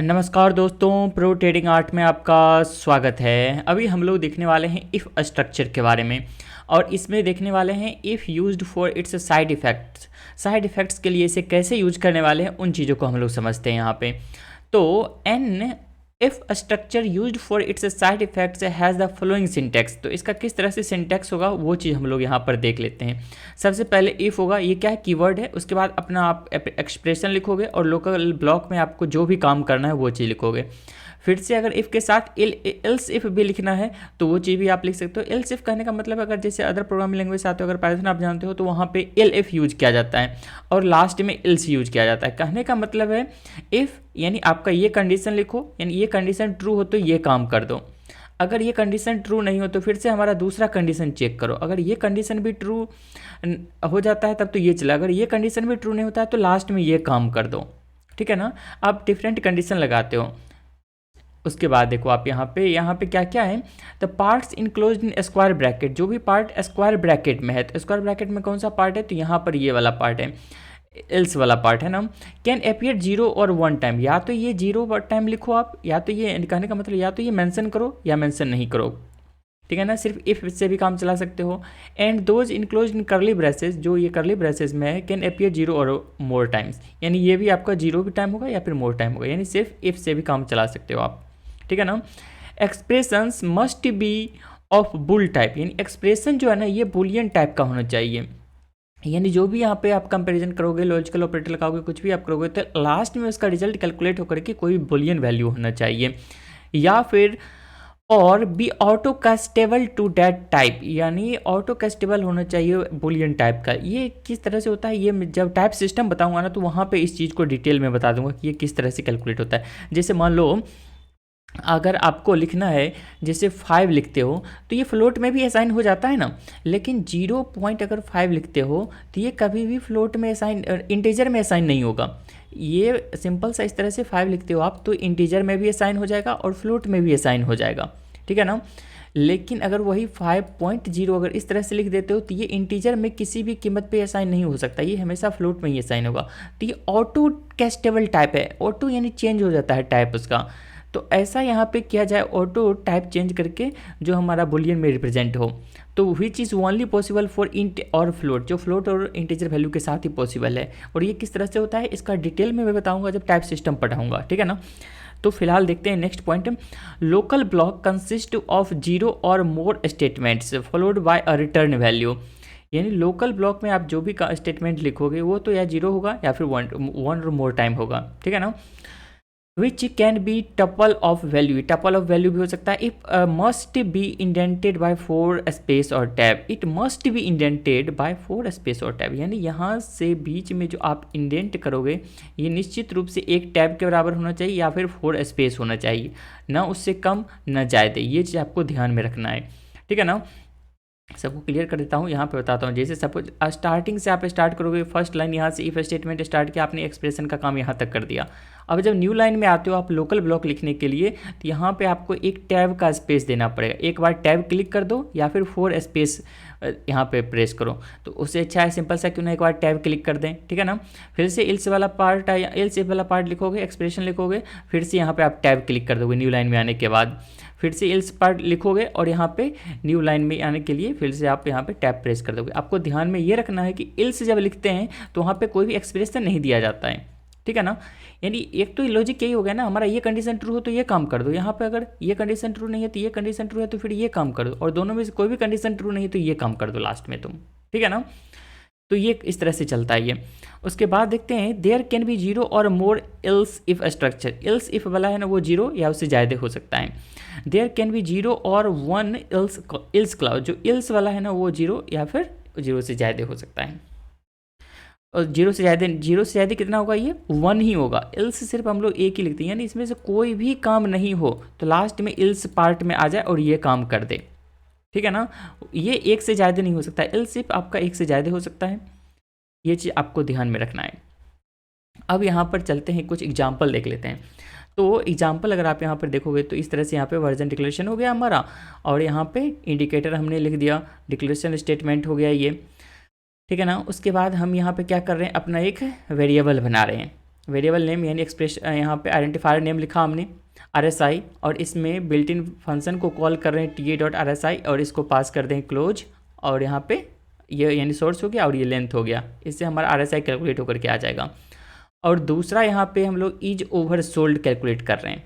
नमस्कार दोस्तों, pro trading art में आपका स्वागत है। अभी हम लोग देखने वाले हैं इफ़ स्ट्रक्चर के बारे में और इसमें देखने वाले हैं if used for its side effects. Side effects के लिए इसे कैसे यूज करने वाले हैं उन चीज़ों को हम लोग समझते हैं यहाँ पे। तो an if structure used for its side effects has the following syntax. तो इसका किस तरह से सिंटेक्स होगा वो चीज़ हम लोग यहाँ पर देख लेते हैं। सबसे पहले इफ़ होगा, ये क्या है, कीवर्ड है। उसके बाद अपना आप एक्सप्रेशन लिखोगे और लोकल ब्लॉक में आपको जो भी काम करना है वो चीज़ लिखोगे। फिर से अगर इफ़ के साथ एल्स इफ़ भी लिखना है तो वो चीज़ भी आप लिख सकते हो। एल्स इफ़ कहने का मतलब अगर जैसे अदर प्रोग्रामिंग लैंग्वेज आते हो, अगर पाइथन आप जानते हो तो वहाँ पे एल इफ़ यूज किया जाता है और लास्ट में एल्स यूज किया जाता है। कहने का मतलब है इफ़ यानी आपका ये कंडीशन लिखो, यानी ये कंडीशन ट्रू हो तो ये काम कर दो। अगर ये कंडीशन ट्रू नहीं हो तो फिर से हमारा दूसरा कंडीशन चेक करो। अगर ये कंडीशन भी ट्रू हो जाता है तब तो ये चला, अगर ये कंडीशन भी ट्रू नहीं होता है तो लास्ट में ये काम कर दो। ठीक है ना, आप डिफरेंट कंडीशन लगाते हो। उसके बाद देखो आप यहाँ पे क्या क्या है, the parts enclosed in square bracket. जो भी पार्ट स्क्वायर ब्रैकेट में है, तो स्क्वायर ब्रैकेट में कौन सा पार्ट है, तो यहाँ पर ये वाला पार्ट है, एल्स वाला पार्ट है ना। कैन अपियर 0 और 1 टाइम, या तो ये 0 टाइम लिखो आप, या तो ये कहने का मतलब या तो ये मेंशन करो या मेंशन नहीं करो। ठीक है ना, सिर्फ इफ से भी काम चला सकते हो। एंड दोज इनक्लोज इन करली ब्रेसेस, जो ये करली ब्रेसेस में है, can appear 0 or more times, यानी ये भी आपका 0 भी टाइम होगा या फिर मोर टाइम होगा, यानी सिर्फ इफ से भी काम चला सकते हो आप। ठीक है ना। Expressions must be of bull type, यानी एक्सप्रेशन जो है ना ये बुलियन टाइप का होना चाहिए। यानी जो भी यहाँ पे आप कंपैरिजन करोगे, लॉजिकल ऑपरेटर लगाओगे, कुछ भी आप करोगे तो लास्ट में उसका रिजल्ट कैलकुलेट होकर के कोई बुलियन वैल्यू होना चाहिए। या फिर और be auto castable to that type, यानी ऑटो कास्टेबल होना चाहिए बुलियन टाइप का। ये किस तरह से होता है, ये जब टाइप सिस्टम बताऊंगा ना तो वहाँ पे इस चीज़ को डिटेल में बता दूंगा कि ये किस तरह से कैलकुलेट होता है। जैसे मान लो अगर आपको लिखना है जैसे 5 लिखते हो तो ये फ्लोट में भी असाइन हो जाता है ना, लेकिन 0.5 लिखते हो तो ये कभी भी फ्लोट में असाइन, इंटीजर में असाइन नहीं होगा। ये सिंपल सा इस तरह से 5 लिखते हो आप तो इंटीजर में भी असाइन हो जाएगा और फ्लोट में भी असाइन हो जाएगा। ठीक है ना। लेकिन अगर वही 5.0 अगर इस तरह से लिख देते हो तो ये इंटीजर में किसी भी कीमत पे असाइन नहीं हो सकता, ये हमेशा फ्लोट में ही असाइन होगा। तो ये ऑटो कैस्टेबल टाइप है, ऑटो यानी चेंज हो जाता है टाइप उसका। तो ऐसा यहाँ पे किया जाए ऑटो टाइप चेंज करके जो हमारा बुलियन में रिप्रेजेंट हो, तो which is only possible for int और फ्लोट, जो फ्लोट और इंटीजर वैल्यू के साथ ही पॉसिबल है। और ये किस तरह से होता है इसका डिटेल में मैं बताऊंगा जब टाइप सिस्टम पढ़ाऊंगा। ठीक है ना। तो फिलहाल देखते हैं next point. Local block consist of 0 or more statements followed by a return value, यानी लोकल ब्लॉक में आप जो भी स्टेटमेंट लिखोगे वो तो या 0 होगा या फिर वन और मोर टाइम होगा। ठीक है ना। Which can be tuple of value, tuple of value भी हो सकता है। If must be indented by 4 space or tab, it must be indented by 4 space or tab, यानी यहाँ से बीच में जो आप इंडेंट करोगे ये निश्चित रूप से एक टैब के बराबर होना चाहिए या फिर 4 स्पेस होना चाहिए, ना उससे कम ना ज़्यादा। ये चीज़ आपको ध्यान में रखना है। ठीक है ना। सबको क्लियर कर देता हूँ, यहाँ पे बताता हूँ। जैसे सपोज स्टार्टिंग से आप स्टार्ट करोगे, फर्स्ट लाइन यहाँ से इफ स्टेटमेंट स्टार्ट किया आपने, एक्सप्रेशन का काम यहाँ तक कर दिया। अब जब न्यू लाइन में आते हो आप लोकल ब्लॉक लिखने के लिए, तो यहाँ पे आपको एक टैब का स्पेस देना पड़ेगा। एक बार टैब क्लिक कर दो या फिर 4 स्पेस यहाँ पे प्रेस करो, तो उससे अच्छा है सिंपल सा क्यों ना एक बार टैब क्लिक कर दें। ठीक है ना। फिर से एल्स वाला पार्ट या एल्स इफ वाला पार्ट लिखोगे, एक्सप्रेशन लिखोगे, फिर से यहाँ पे आप टैब क्लिक कर दोगे न्यू लाइन में आने के बाद, फिर से एल्स पार्ट लिखोगे और यहाँ पे न्यू लाइन में आने के लिए फिर से आप यहाँ पे टैब प्रेस कर दोगे। आपको ध्यान में ये रखना है कि एल्स जब लिखते हैं तो वहाँ पे कोई भी एक्सप्रेशन नहीं दिया जाता है। ठीक है ना। यानी एक तो लॉजिक यही हो गया ना हमारा, ये कंडीशन ट्रू हो तो ये काम कर दो, यहाँ पे अगर ये कंडीशन ट्रू नहीं है तो ये कंडीशन ट्रू है तो फिर ये काम कर दो, और दोनों में से कोई भी कंडीशन ट्रू नहीं है तो ये काम कर दो लास्ट में तुम। ठीक है ना। तो ये इस तरह से चलता है ये। उसके बाद देखते हैं there can be 0 or more else if structure. Else if वाला है ना वो 0 या उससे ज़्यादा हो सकता है। देयर कैन बी 0 और 1 एल्स क्लाउज, जो एल्स वाला है ना वो 0 या फिर 0 से ज़्यादा हो सकता है। और 0 से ज़्यादा कितना होगा, ये 1 ही होगा। एल्स सिर्फ हम लोग एक ही लिखते हैं, यानी इसमें से कोई भी काम नहीं हो तो लास्ट में एल्स पार्ट में आ जाए और ये काम कर दे। ठीक है ना। ये एक से ज़्यादा नहीं हो सकता, एल्स सिर्फ आपका एक से ज़्यादा हो सकता है। ये चीज़ आपको ध्यान में रखना है। अब यहाँ पर चलते हैं, कुछ एग्जाम्पल देख लेते हैं। तो एग्जाम्पल अगर आप यहाँ पर देखोगे तो इस तरह से यहाँ पे वर्जन डिक्लेरेशन हो गया हमारा, और यहाँ पे इंडिकेटर हमने लिख दिया, डिक्लेरेशन स्टेटमेंट हो गया ये। ठीक है ना। उसके बाद हम यहाँ पे क्या कर रहे हैं, अपना एक वेरिएबल बना रहे हैं। वेरिएबल नेम यानी एक्सप्रेशन, यहाँ पे आइडेंटिफायर नेम लिखा हमने RSI, और इसमें बिल्ट इन फंक्शन को कॉल कर रहे हैं ta.rsi, और इसको पास कर दें क्लोज, और यहाँ पे ये यानी सोर्स हो गया और ये लेंथ हो गया। इससे हमारा RSI कैलकुलेट होकर के आ जाएगा। और दूसरा यहाँ पे हम लोग इज ओवर सोल्ड कैलकुलेट कर रहे हैं,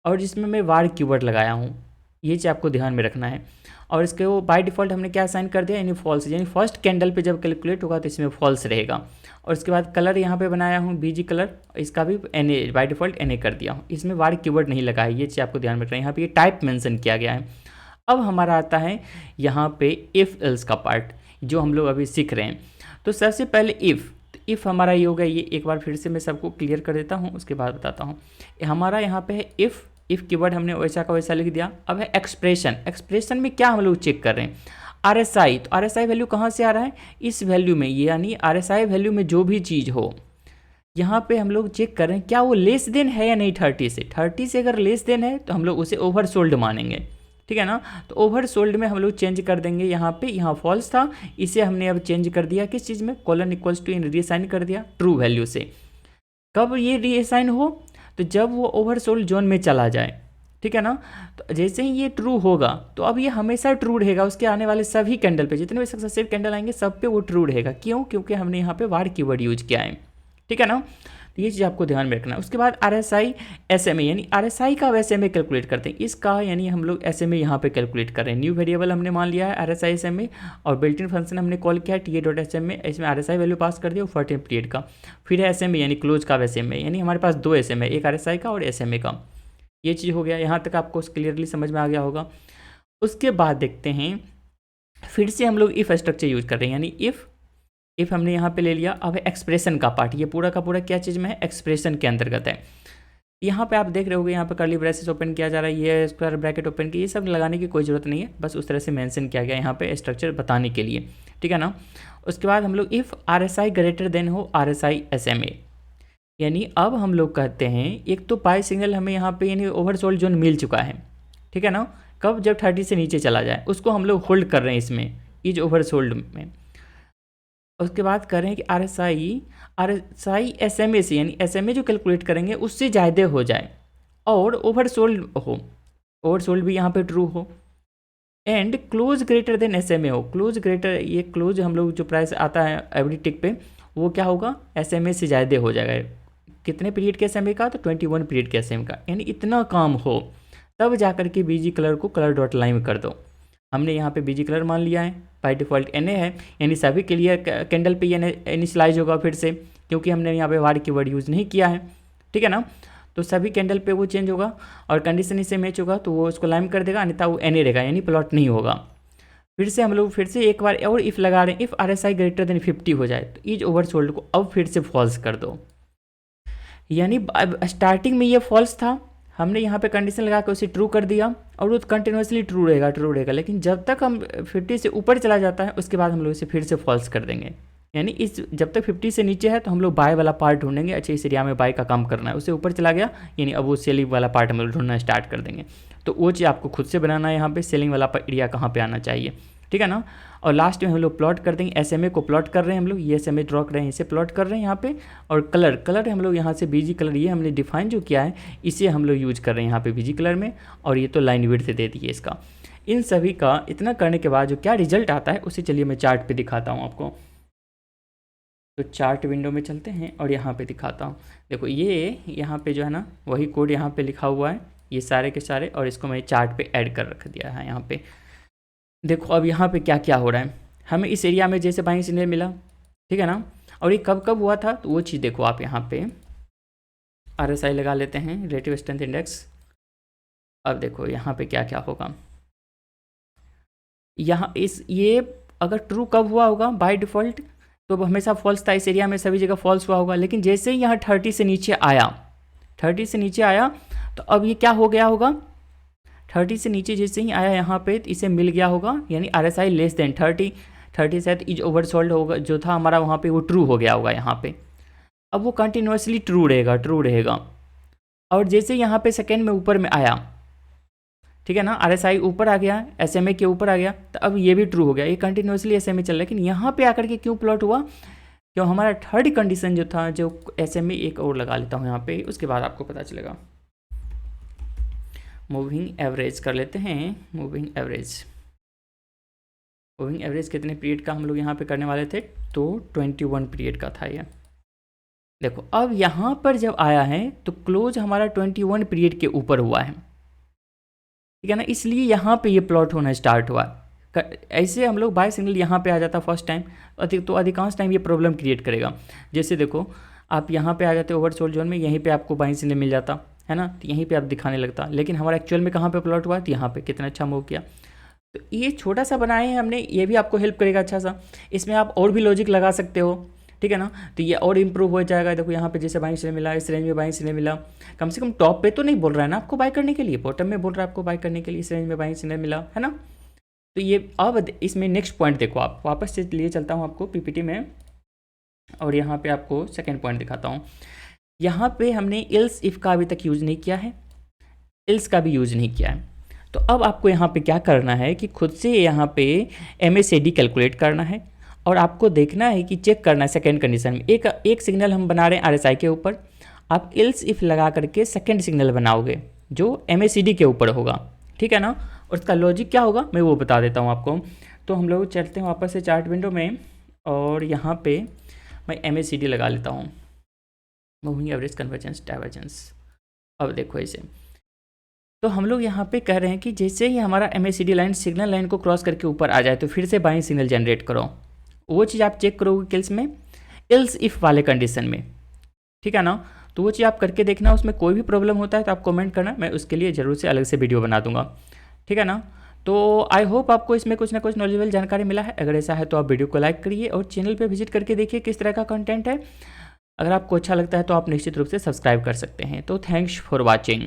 और जिसमें मैं वार कीवर्ड लगाया हूँ, ये चीज़ आपको ध्यान में रखना है। और इसके वो बाय डिफ़ॉल्ट हमने क्या असाइन कर दिया, यानी फॉल्स, यानी फर्स्ट कैंडल पे जब कैलकुलेट होगा तो इसमें फॉल्स रहेगा। और उसके बाद कलर यहाँ पे बनाया हूँ बीजी कलर, इसका भी NA बाय डिफ़ॉल्ट NA कर दिया हूँ, इसमें वार कीवर्ड नहीं लगा है, ये चीज़ आपको ध्यान में रखना है। यहाँ पे ये टाइप मेंशन किया गया है। अब हमारा आता है यहाँ पे इफ़ एल्स का पार्ट, जो हम लोग अभी सीख रहे हैं। तो सबसे पहले इफ़ हमारा ये होगा, ये एक बार फिर से मैं सबको क्लियर कर देता हूँ, उसके बाद बताता हूँ। हमारा यहाँ पे है इफ़ कीवर्ड हमने वैसा का वैसा लिख दिया। अब है एक्सप्रेशन में क्या हम लोग चेक कर रहे हैं, RSI। तो RSI वैल्यू कहाँ से आ रहा है, इस वैल्यू में, यानी RSI वैल्यू में जो भी चीज़ हो, यहाँ पे हम लोग चेक कर रहे हैं क्या वो लेस देन है या नहीं 30 से अगर लेस देन है तो हम लोग उसे ओवर सोल्ड मानेंगे, ठीक है ना। तो ओवर सोल्ड में हम लोग चेंज कर देंगे, यहाँ पे यहाँ फॉल्स था, इसे हमने अब चेंज कर दिया किस चीज़ में, colon equals to in reassign कर दिया ट्रू वैल्यू से। कब ये रीअसाइन हो, तो जब वो ओवर सोल्ड जोन में चला जाए, ठीक है ना। तो जैसे ही ये ट्रू होगा तो अब ये हमेशा ट्रू रहेगा, उसके आने वाले सभी कैंडल पे, जितने भी सक्सेसिव कैंडल आएंगे सब पे वो ट्रू रहेगा। क्यों, क्योंकि हमने यहाँ पे वार कीवर्ड यूज किया है, ठीक है ना। तो ये चीज़ आपको ध्यान में रखना है। उसके बाद RSI SMA, यानी RSI का SMA कैलकुलेट करते हैं, इसका यानी हम लोग SMA यहाँ पे कैलकुलेट कर रहे हैं। न्यू वेरिएबल हमने मान लिया है RSI SMA, और बिल्ट इन फंक्शन हमने कॉल किया है ta.SMA, इसमें RSI वैल्यू पास कर दिया 14 पीरियड का। फिर है SMA यानी क्लोज का SMA, यानी हमारे पास 2 SMA, एक RSI का और SMA का। ये चीज़ हो गया, यहाँ तक आपको क्लियरली समझ में आ गया होगा। उसके बाद देखते हैं, फिर से हम लोग इफ़ स्ट्रक्चर यूज कर रहे हैं, यानी इफ़ हमने यहाँ पे ले लिया। अब एक्सप्रेशन का पार्ट, ये पूरा का पूरा क्या चीज़ में है, एक्सप्रेशन के अंतर्गत है। यहाँ पे आप देख रहे होगे, यहाँ पे कर्ली ब्रेसेस ओपन किया जा रहा है, ये स्क्वायर ब्रैकेट ओपन किया, ये सब लगाने की कोई ज़रूरत नहीं है, बस उस तरह से मेंशन किया गया यहाँ पे स्ट्रक्चर बताने के लिए, ठीक है ना। उसके बाद हम लोग इफ़ RSI ग्रेटर देन हो RSI SMA, यानी अब हम लोग कहते हैं, एक तो पाई सिग्नल हमें यहाँ पे यानी ओवर सोल्ड जोन मिल चुका है, ठीक है ना। कब, जब 30 से नीचे चला जाए, उसको हम लोग होल्ड कर रहे हैं इसमें इज ओवर सोल्ड में। उसके बाद कर रहे हैं कि RSI SMA से, यानी SMA जो कैलकुलेट करेंगे उससे ज़्यादा हो जाए और ओवर सोल्ड हो, ओवर सोल्ड भी यहाँ पे ट्रू हो, and close greater than SMA हो। क्लोज ग्रेटर, ये क्लोज हम लोग जो प्राइस आता है एवरी टिक पे, वो क्या होगा, SMA से ज़्यादा हो जाएगा। कितने पीरियड के SMA का, तो 21 पीरियड के SMA का, यानी इतना काम हो तब जा कर के बीजी कलर को कलर डॉट लाइन कर दो। हमने यहाँ पे बीजी कलर मान लिया है, बाई डिफ़ॉल्ट NA है, यानी सभी के लिए कैंडल पे ये इनिशलाइज होगा फिर से, क्योंकि हमने यहाँ पे वार कीवर्ड यूज़ नहीं किया है, ठीक है ना। तो सभी कैंडल पे वो चेंज होगा, और कंडीशन इससे मैच होगा तो वो उसको लाइन कर देगा, अन्यथा वो NA रहेगा, यानी प्लॉट नहीं होगा। फिर से हम लोग फिर से एक बार और इफ़ लगा रहे हैं, इफ़ RSI ग्रेटर देन 50 हो जाए तो इज ओवर सोल्ड को अब फिर से फॉल्स कर दो। यानी स्टार्टिंग में ये फॉल्स था, हमने यहाँ पे कंडीशन लगा के उसे ट्रू कर दिया, और वो कंटिन्यूसली ट्रू रहेगा, लेकिन जब तक हम 50 से ऊपर चला जाता है उसके बाद हम लोग इसे फिर से फॉल्स कर देंगे। यानी इस जब तक 50 से नीचे है तो हम लोग बाय वाला पार्ट ढूंढेंगे, अच्छा इस एरिया में बाय का काम करना है, उससे ऊपर चला गया यानी अब वो सेलिंग वाला पार्ट हम लोग ढूंढना स्टार्ट कर देंगे। तो वो चीज़ आपको खुद से बनाना है, यहाँ पे सेलिंग वाला एरिया कहाँ पे आना चाहिए, ठीक है ना। और लास्ट में हम लोग प्लॉट कर देंगे, SMA को प्लॉट कर रहे हैं हम लोग, ये SMA ड्रॉ कर रहे हैं, इसे प्लॉट कर रहे हैं यहाँ पे। और कलर हम लोग यहाँ से बीजी कलर, ये हमने डिफाइन जो किया है इसे हम लोग यूज कर रहे हैं यहाँ पे बीजी कलर में, और ये तो लाइन विड्थ दे दी है इसका। इन सभी का इतना करने के बाद जो क्या रिजल्ट आता है उसे चलिए मैं चार्ट पे दिखाता हूँ आपको। तो चार्ट विंडो में चलते हैं और यहाँ पे दिखाता हूँ। देखो ये यहाँ पे जो है ना वही कोड यहाँ पे लिखा हुआ है, ये सारे के सारे, और इसको मैं चार्ट पे ऐड कर रख दिया है यहाँ पे। देखो अब यहाँ पे क्या क्या हो रहा है, हमें इस एरिया में जैसे बाइंग सिग्नल मिला, ठीक है ना। और ये कब कब हुआ था, तो वो चीज़ देखो आप यहाँ पे RSI लगा लेते हैं, रिलेटिव स्ट्रेंथ इंडेक्स। अब देखो यहाँ पे क्या क्या होगा, यहाँ ये अगर ट्रू कब हुआ होगा, बाय डिफ़ॉल्ट तो हमेशा फॉल्स था, इस एरिया में सभी जगह फॉल्स हुआ होगा। लेकिन जैसे ही यहाँ 30 से नीचे आया, 30 से नीचे आया तो अब ये क्या हो गया होगा, 30 से नीचे जैसे ही आया यहाँ पे तो इसे मिल गया होगा, यानी RSI लेस देन 30 से इज ओवर सोल्ड होगा, जो था हमारा वहाँ पे वो ट्रू हो गया होगा यहाँ पे। अब वो कंटिन्यूसली ट्रू रहेगा। और जैसे यहाँ पे सेकेंड में ऊपर में आया, ठीक है ना, RSI ऊपर आ गया, SMA के ऊपर आ गया, तो अब ये भी ट्रू हो गया, ये कंटिन्यूसली SMA चल रहा है। लेकिन यहाँ पे आकर के क्यों प्लॉट हुआ, क्यों हमारा थर्ड कंडीशन जो था, जो ऐसे में एक और लगा लेता हूँ यहाँ पे, उसके बाद आपको पता चलेगा। मूविंग एवरेज कर लेते हैं। मूविंग एवरेज कितने पीरियड का हम लोग यहाँ पे करने वाले थे, तो 21 पीरियड का था ये। देखो अब यहाँ पर जब आया है तो क्लोज हमारा 21 पीरियड के ऊपर हुआ है, ठीक है ना, इसलिए यहाँ पे ये प्लॉट होना स्टार्ट हुआ। ऐसे हम लोग बाय सिग्नल यहाँ पे आ जाता फर्स्ट टाइम, तो अधिकांश टाइम ये प्रॉब्लम क्रिएट करेगा। जैसे देखो आप यहाँ पे आ जाते ओवरसोल्ड जोन में, यहीं पे आपको बाई सिग्नल मिल जाता है ना, तो यहीं पे आप दिखाने लगता, लेकिन हमारा एक्चुअल में कहाँ पे प्लॉट हुआ, तो यहाँ पे कितना अच्छा मूव किया। तो ये छोटा सा बनाए हैं हमने, ये भी आपको हेल्प करेगा अच्छा सा। इसमें आप और भी लॉजिक लगा सकते हो, ठीक है ना, तो ये और इम्प्रूव हो जाएगा। देखो यहाँ पे जैसे बाई सिग्नल मिला, इस रेंज में बाई सिग्नल मिला, कम से कम टॉप पे तो नहीं बोल रहा है ना आपको बाई करने के लिए, बॉटम में बोल रहा है आपको बाई करने के लिए, इस रेंज में बाई सिग्नल मिला है ना। तो ये अब इसमें नेक्स्ट पॉइंट देखो, आप वापस से लिए चलता हूँ आपको पीपीटी में, और यहाँ पे आपको सेकेंड पॉइंट दिखाता हूँ। यहाँ पे हमने इल्स इफ़ का अभी तक यूज़ नहीं किया है, इल्स का भी यूज़ नहीं किया है। तो अब आपको यहाँ पे क्या करना है कि खुद से यहाँ पे MACD कैलकुलेट करना है, और आपको देखना है कि चेक करना है सेकेंड कंडीशन में। एक सिग्नल हम बना रहे हैं RSI के ऊपर, आप इल्स इफ़ लगा करके सेकेंड सिग्नल बनाओगे जो MACD के ऊपर होगा, ठीक है ना। और उसका लॉजिक क्या होगा मैं वो बता देता हूँ आपको। तो हम लोग चलते हैं वापस से चार्ट विंडो में, और यहाँ पे मैं MACD लगा लेता हूँ, मूविंग एवरेज कन्वर्जेंस डाइवर्जेंस। अब देखो इसे, तो हम लोग यहाँ पे कह रहे हैं कि जैसे ही हमारा MACD लाइन सिग्नल लाइन को क्रॉस करके ऊपर आ जाए तो फिर से बाइंग सिग्नल जनरेट करो। वो चीज़ आप चेक करोगे किल्स में, इल्स इफ़ वाले कंडीशन में, ठीक है ना। तो वो चीज़ आप करके देखना, उसमें कोई भी प्रॉब्लम होता है तो आप कमेंट करना, मैं उसके लिए ज़रूर से अलग से वीडियो बना दूंगा, ठीक है ना। तो आई होप आपको इसमें कुछ ना कुछ नॉलेजेबल जानकारी मिला है। अगर ऐसा है तो आप वीडियो को लाइक करिए और चैनल पे विजिट करके देखिए किस तरह का कंटेंट है। अगर आपको अच्छा लगता है तो आप निश्चित रूप से सब्सक्राइब कर सकते हैं। तो थैंक्स फॉर वॉचिंग।